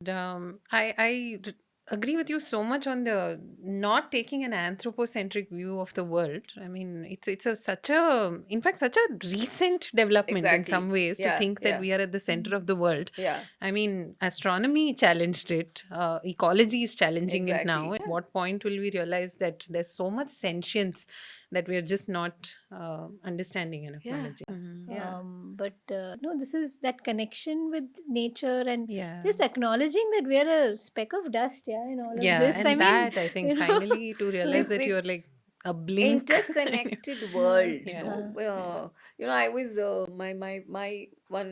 I agree with you so much on the not taking an anthropocentric view of the world. I mean, it's a such a in fact such a recent development in some Exactly. ways to Yeah, think that yeah, we are at the center of the world. yeah, I mean, astronomy challenged it. Ecology is challenging it now. exactly. At what point will we realize that there's so much sentience that we are just not understanding and Yeah, acknowledging? Mhm. yeah, But no, this is that connection with nature and Yeah. just acknowledging that we are a speck of dust, yeah, in all of Yeah, this. I and mean, that I think you know, finally to realize if that you're like it's a blink. interconnected world, Yeah, no. yeah. I was my one